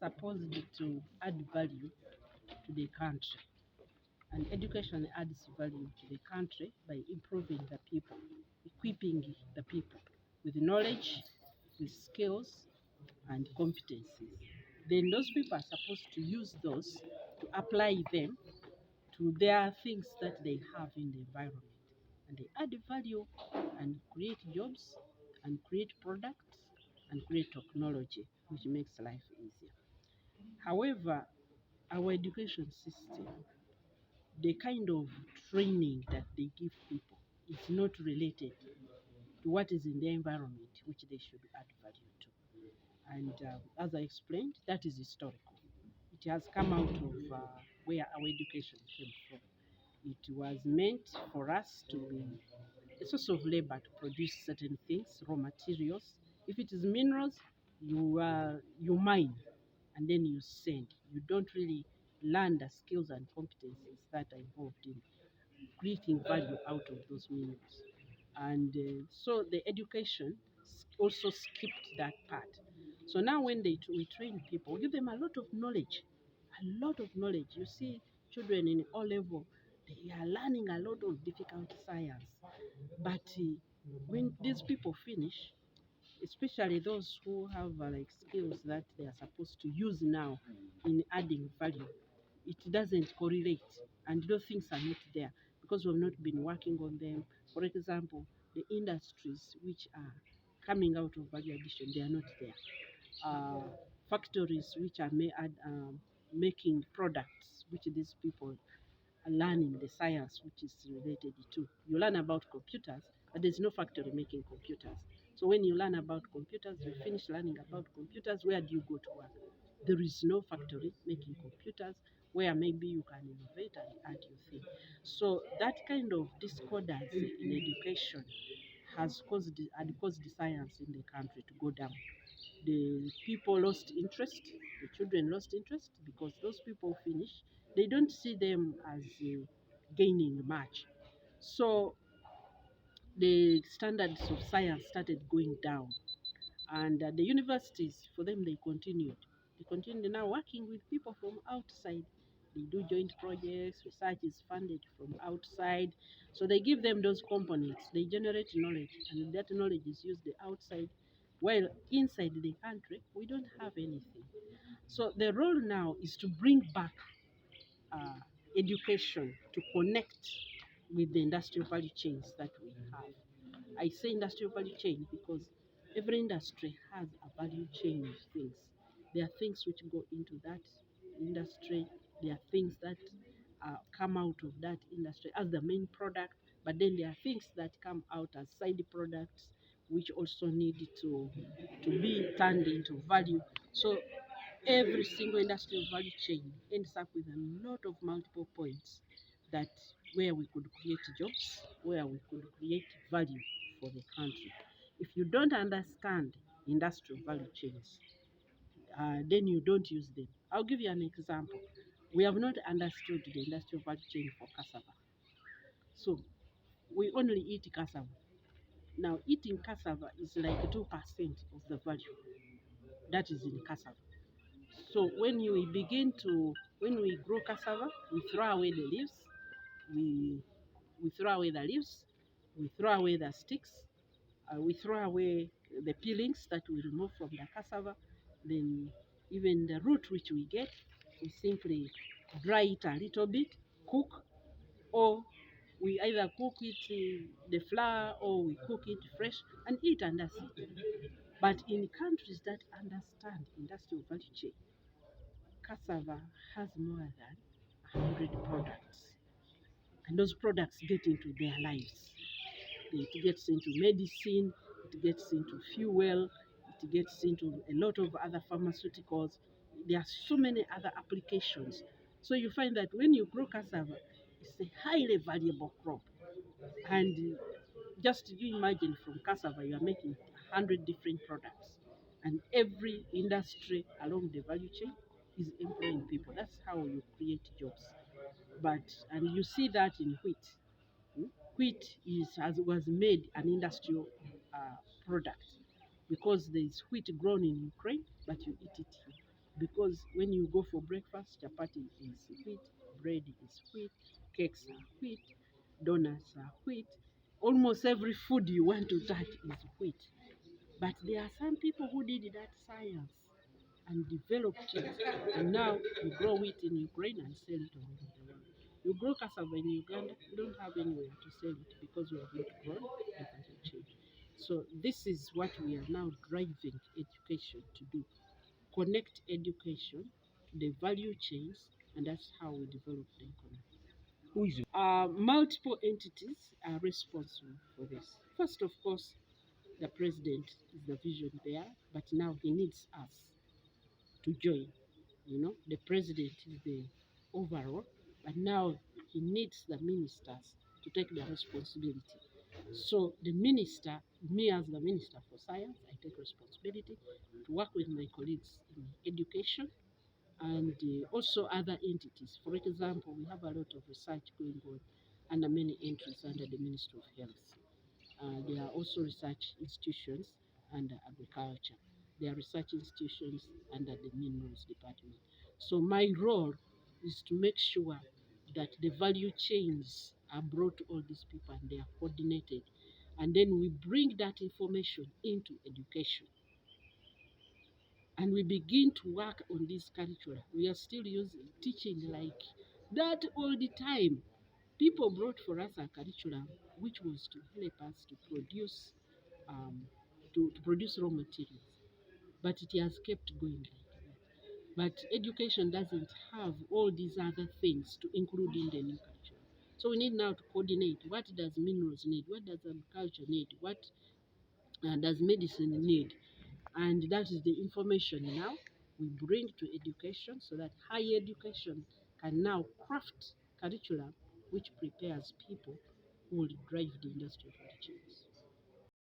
supposed to add value to the country. And education adds value to the country by improving the people, equipping the people with knowledge, with skills, and competencies. Then those people are supposed to use those to apply them to their things that they have in the environment. And they add value and create jobs and create products and create technology, which makes life easier. However, our education system, the kind of training that they give people is not related to what is in their environment, which they should add value to. And as I explained, that is historical. It has come out of where our education came from. It was meant for us to be a source of labor to produce certain things, raw materials. If it is minerals, you mine and then you send. You don't really learn the skills and competencies that are involved in creating value out of those minerals. And so the education also skipped that part. So now when we train people, we give them a lot of knowledge, a lot of knowledge. You see children in O level, they are learning a lot of difficult science. But when these people finish, especially those who have like skills that they are supposed to use now in adding value, it doesn't correlate, and those things are not there because we've not been working on them. For example, the industries which are coming out of value addition, they are not there. Factories which are making products which these people are learning the science which is related to. You learn about computers, but there's no factory making computers. So when you learn about computers, you finish learning about computers, where do you go to work? There is no factory making computers where maybe you can innovate and add your thing. So that kind of discordancy in education had caused the science in the country to go down. The people lost interest, the children lost interest because those people finish, they don't see them as gaining much. So the standards of science started going down. And the universities, for them, they continued. They continued now working with people from outside. They do joint projects, research is funded from outside. So they give them those components, they generate knowledge, and that knowledge is used outside. While inside the country, we don't have anything. So the role now is to bring back uh, education to connect with the industrial value chains that we have. I say industrial value chain because every industry has a value chain of things. There are things which go into that industry. There are things that come out of that industry as the main product, but then there are things that come out as side products which also need to be turned into value. So every single industrial value chain ends up with a lot of multiple points that where we could create jobs, where we could create value for the country. If you don't understand industrial value chains, then you don't use them. I'll give you an example. We have not understood the industrial value chain for cassava. So we only eat cassava. Now eating cassava is like 2% of the value that is in cassava. So when we grow cassava, we throw away the leaves, we, we throw away the leaves, we throw away the sticks, we throw away the peelings that we remove from the cassava, then even the root which we get, we simply dry it a little bit, cook, or we either cook it the flour or we cook it fresh and eat, and that's it. But in countries that understand industrial value chain, cassava has more than 100 products, and those products get into their lives. It gets into medicine, it gets into fuel, it gets into a lot of other pharmaceuticals. There are so many other applications. So you find that when you grow cassava, it's a highly valuable crop. And just you imagine from cassava, you are making 100 different products. And every industry along the value chain is employing people. That's how you create jobs. And you see that in wheat. Wheat was made an industrial product because there is wheat grown in Ukraine, but you eat it here. because when you go for breakfast, chapati is wheat, bread is wheat, cakes are wheat, donuts are wheat. Almost every food you want to touch is wheat. But there are some people who did that science and developed it, and now you grow wheat in Ukraine and sell it all over the world. You grow cassava in Uganda, you don't have anywhere to sell it because we have not grown the value chain. So this is what we are now driving education to do. Connect education to the value chains, and that's how we develop the economy. Who is Multiple entities are responsible for this. First, of course, the president is the vision there, but now he needs us to join. The president is the overall, but now he needs the ministers to take the responsibility. So the minister, me as the minister for science, I take responsibility to work with my colleagues in education and also other entities. For example, we have a lot of research going on under many entries under the Ministry of Health. There are also research institutions under agriculture. There are research institutions under the minerals department. So my role is to make sure that the value chains are brought to all these people and they are coordinated. And then we bring that information into education. And we begin to work on this curricula. We are still teaching like that all the time. People brought for us a curriculum which was to help us to produce to produce raw materials, but it has kept going like that. But education doesn't have all these other things to include in the new curriculum. So we need now to coordinate. What does minerals need? What does agriculture need? What does medicine need? And that is the information now we bring to education so that higher education can now craft curriculum which prepares people who will drive the industry for the change.